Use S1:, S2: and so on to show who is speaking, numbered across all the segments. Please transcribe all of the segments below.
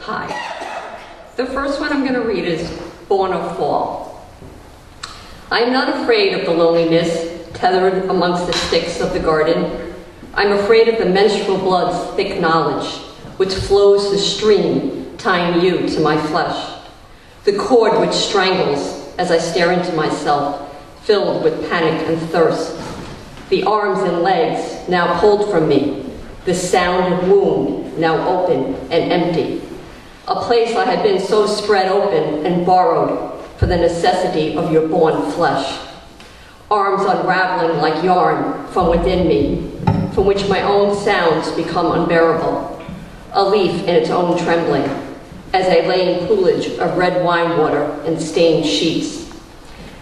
S1: Hi. The first one I'm going to read is Born of Fall. I am not afraid of the loneliness tethered amongst the sticks of the garden. I'm afraid of the menstrual blood's thick knowledge, which flows the stream, tying you to my flesh. The cord which strangles as I stare into myself, filled with panic and thirst. The arms and legs now pulled from me, the sounded wound now open and empty. A place I had been so spread open and borrowed for the necessity of your born flesh. Arms unraveling like yarn from within me, from which my own sounds become unbearable. A leaf in its own trembling, as I lay in poolage of red wine water and stained sheets.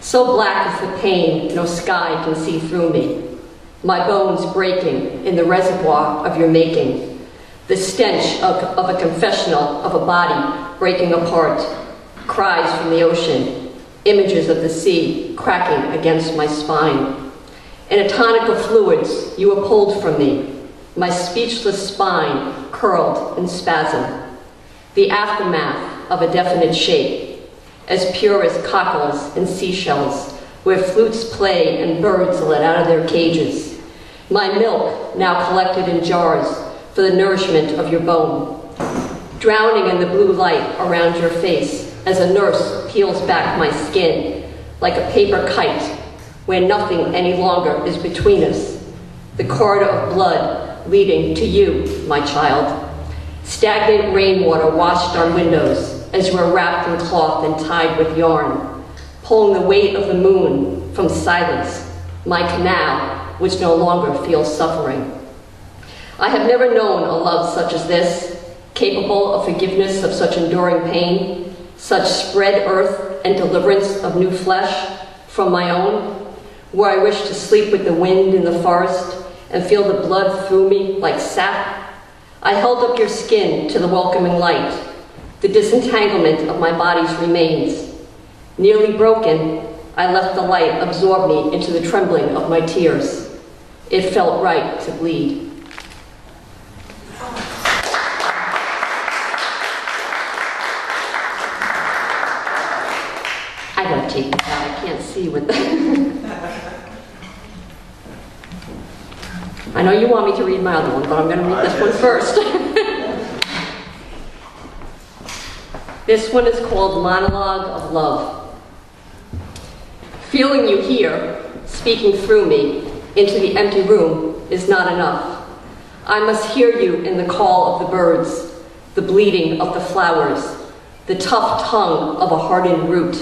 S1: So black is the pain, no sky can see through me. My bones breaking in the reservoir of your making. The stench of a confessional of a body breaking apart. Cries from the ocean. Images of the sea cracking against my spine. In a tonic of fluids, you were pulled from me. My speechless spine curled in spasm. The aftermath of a definite shape, as pure as cockles and seashells, where flutes play and birds let out of their cages. My milk now collected in jars for the nourishment of your bone. Drowning in the blue light around your face as a nurse peels back my skin like a paper kite where nothing any longer is between us. The corridor of blood leading to you, my child. Stagnant rainwater washed our windows as we're wrapped in cloth and tied with yarn, pulling the weight of the moon from silence, my canal, which no longer feels suffering. I have never known a love such as this, capable of forgiveness of such enduring pain, such spread earth and deliverance of new flesh from my own, where I wish to sleep with the wind in the forest and feel the blood through me like sap. I held up your skin to the welcoming light. The disentanglement of my body's remains. Nearly broken, I let the light absorb me into the trembling of my tears. It felt right to bleed. I gotta take this out. I can't see with that. I know you want me to read my other one, but I'm gonna read this one first. This one is called Monologue of Love. Feeling you here, speaking through me, into the empty room is not enough. I must hear you in the call of the birds, the bleeding of the flowers, the tough tongue of a hardened root,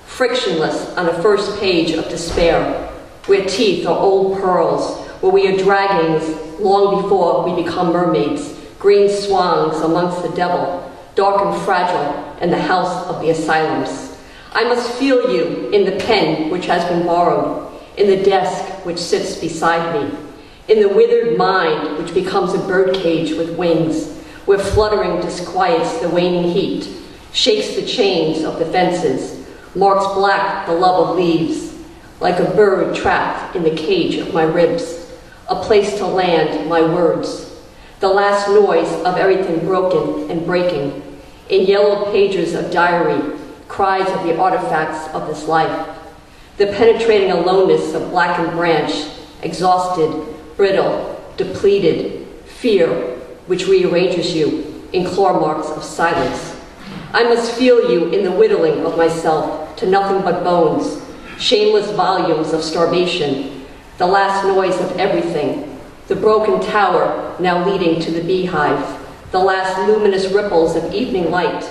S1: frictionless on a first page of despair, where teeth are old pearls, where we are dragons long before we become mermaids, green swans amongst the devil, dark and fragile in the house of the asylums. I must feel you in the pen which has been borrowed, in the desk which sits beside me, in the withered mind which becomes a birdcage with wings, where fluttering disquiets the waning heat, shakes the chains of the fences, marks black the love of leaves, like a bird trapped in the cage of my ribs, a place to land my words, the last noise of everything broken and breaking, in yellowed pages of diary, cries of the artifacts of this life. The penetrating aloneness of blackened branch, exhausted, brittle, depleted, fear, which rearranges you in claw marks of silence. I must feel you in the whittling of myself to nothing but bones, shameless volumes of starvation, the last noise of everything, the broken tower now leading to the beehive, the last luminous ripples of evening light,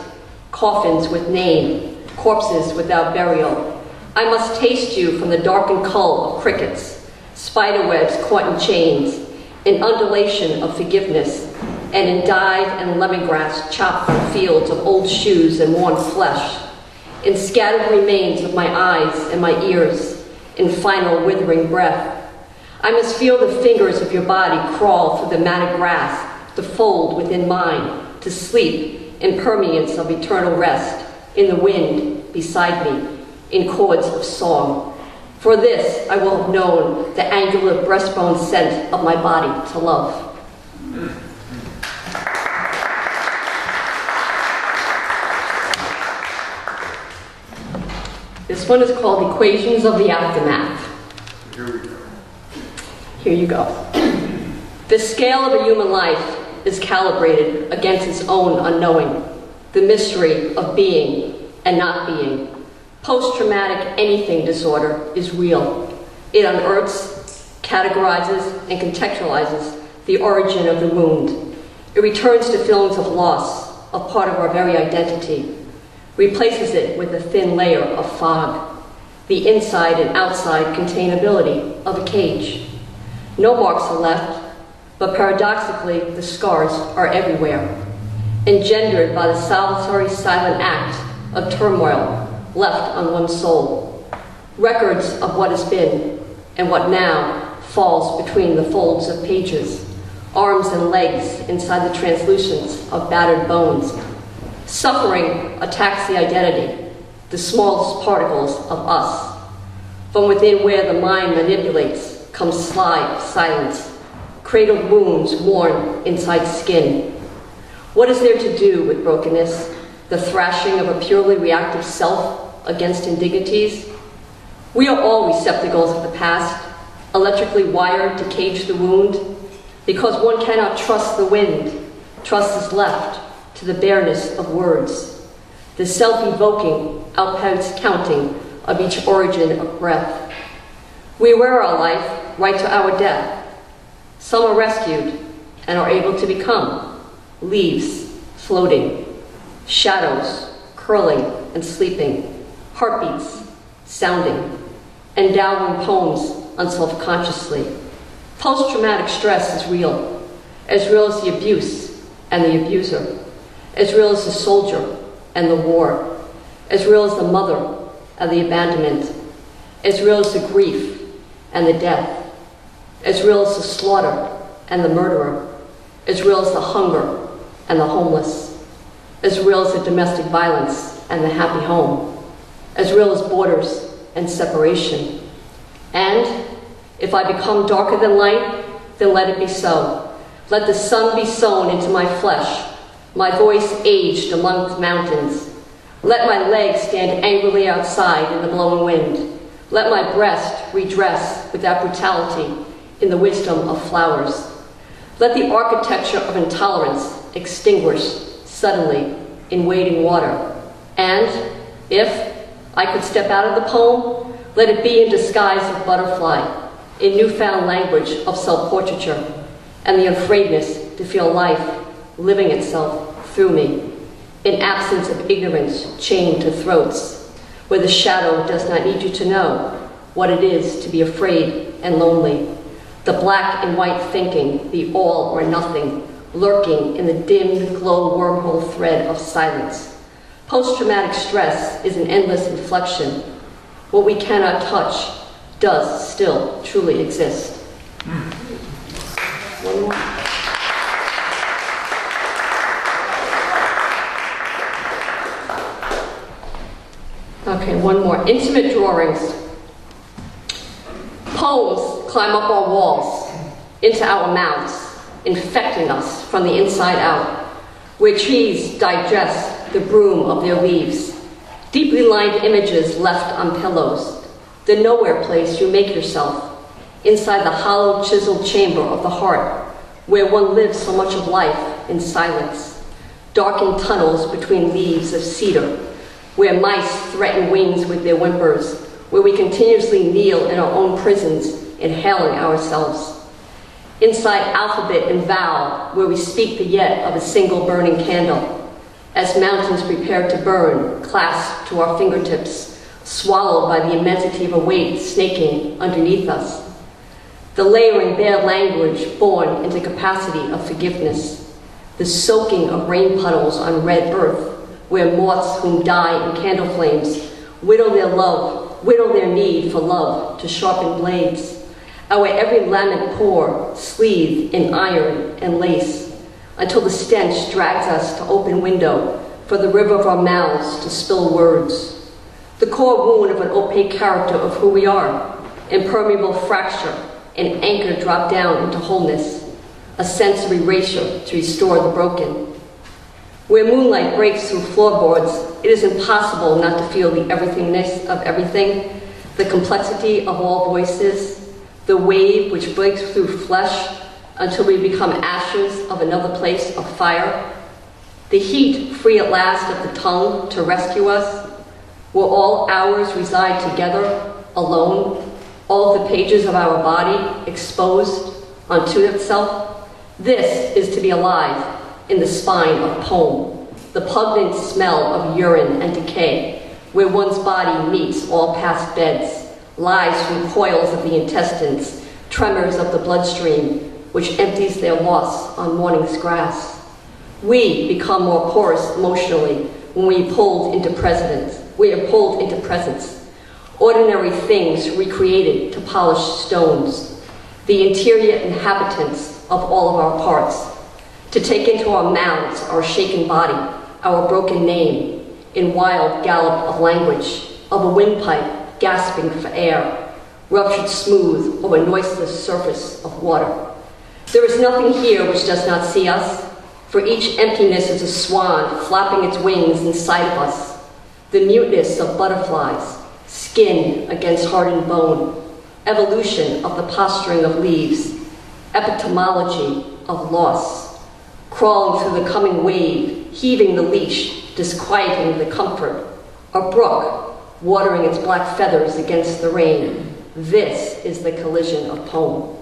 S1: coffins with name, corpses without burial. I must taste you from the darkened cull of crickets, spiderwebs caught in chains, in undulation of forgiveness, and in dyed and lemongrass chopped from fields of old shoes and worn flesh, in scattered remains of my eyes and my ears, in final withering breath. I must feel the fingers of your body crawl through the matted grass, to fold within mine, to sleep in permeance of eternal rest, in the wind beside me, in chords of song. For this I will have known the angular breastbone scent of my body to love. This one is called Equations of the Aftermath.
S2: Here we go.
S1: Here you go. The scale of a human life is calibrated against its own unknowing, the mystery of being and not being. Post-traumatic anything disorder is real. It unearths, categorizes, and contextualizes the origin of the wound. It returns to feelings of loss, a part of our very identity, replaces it with a thin layer of fog, the inside and outside containability of a cage. No marks are left, but paradoxically, the scars are everywhere, engendered by the solitary silent act of turmoil left on one's soul. Records of what has been and what now falls between the folds of pages, arms and legs inside the translucence of battered bones. Suffering attacks the identity, the smallest particles of us. From within where the mind manipulates comes sly silence, cradled wounds worn inside skin. What is there to do with brokenness, the thrashing of a purely reactive self against indignities? We are all receptacles of the past, electrically wired to cage the wound, because one cannot trust the wind. Trust is left to the bareness of words, the self-evoking, outpost counting of each origin of breath. We wear our life right to our death. Some are rescued and are able to become leaves floating, shadows curling and sleeping, heartbeats sounding, endowing poems unselfconsciously. Post-traumatic stress is real as the abuse and the abuser, as real as the soldier and the war, as real as the mother and the abandonment, as real as the grief and the death, as real as the slaughter and the murderer, as real as the hunger and the homeless, as real as the domestic violence and the happy home, as real as borders and separation. And if I become darker than light, then let it be so. Let the sun be sown into my flesh, my voice aged among the mountains. Let my legs stand angrily outside in the blowing wind. Let my breast redress without brutality in the wisdom of flowers. Let the architecture of intolerance extinguish suddenly in waiting water. And if I could step out of the poem, let it be in disguise of butterfly, in newfound language of self-portraiture, and the unafraidness to feel life living itself through me, in absence of ignorance chained to throats, where the shadow does not need you to know what it is to be afraid and lonely, the black and white thinking, the all or nothing, lurking in the dimmed glow wormhole thread of silence. Post-traumatic stress is an endless inflection. What we cannot touch does still truly exist. One more. Okay, one more. Intimate drawings. Poems climb up our walls, into our mouths, infecting us from the inside out, where trees digest the broom of their leaves. Deeply lined images left on pillows, the nowhere place you make yourself, inside the hollow chiseled chamber of the heart, where one lives so much of life in silence. Darkened tunnels between leaves of cedar, where mice threaten wings with their whimpers, where we continuously kneel in our own prisons, inhaling ourselves. Inside alphabet and vowel, where we speak the yet of a single burning candle, as mountains prepare to burn, clasped to our fingertips, swallowed by the immensity of a weight snaking underneath us. The layering bare language born into capacity of forgiveness, the soaking of rain puddles on red earth, where moths whom die in candle flames whittle their need for love to sharpen blades, our every lament pore sleeved in iron and lace, until the stench drags us to open window for the river of our mouths to spill words. The core wound of an opaque character of who we are, impermeable fracture, an anchor drop down into wholeness, a sensory erasure to restore the broken. Where moonlight breaks through floorboards, it is impossible not to feel the everythingness of everything, the complexity of all voices, the wave which breaks through flesh until we become ashes of another place of fire, the heat free at last of the tongue to rescue us, where all hours reside together, alone, all of the pages of our body exposed unto itself. This is to be alive in the spine of poem, the pungent smell of urine and decay, where one's body meets all past beds, lies from coils of the intestines, tremors of the bloodstream, which empties their loss on morning's grass. We become more porous emotionally when we are pulled into presence. Ordinary things recreated to polished stones, the interior inhabitants of all of our parts, to take into our mouths our shaken body, our broken name, in wild gallop of language, of a windpipe gasping for air, ruptured smooth over a noiseless surface of water. There is nothing here which does not see us, for each emptiness is a swan flapping its wings in sight of us, the muteness of butterflies, skin against hardened bone, evolution of the posturing of leaves, epistemology of loss, crawling through the coming wave, heaving the leash, disquieting the comfort, a brook watering its black feathers against the rain. This is the collision of poem.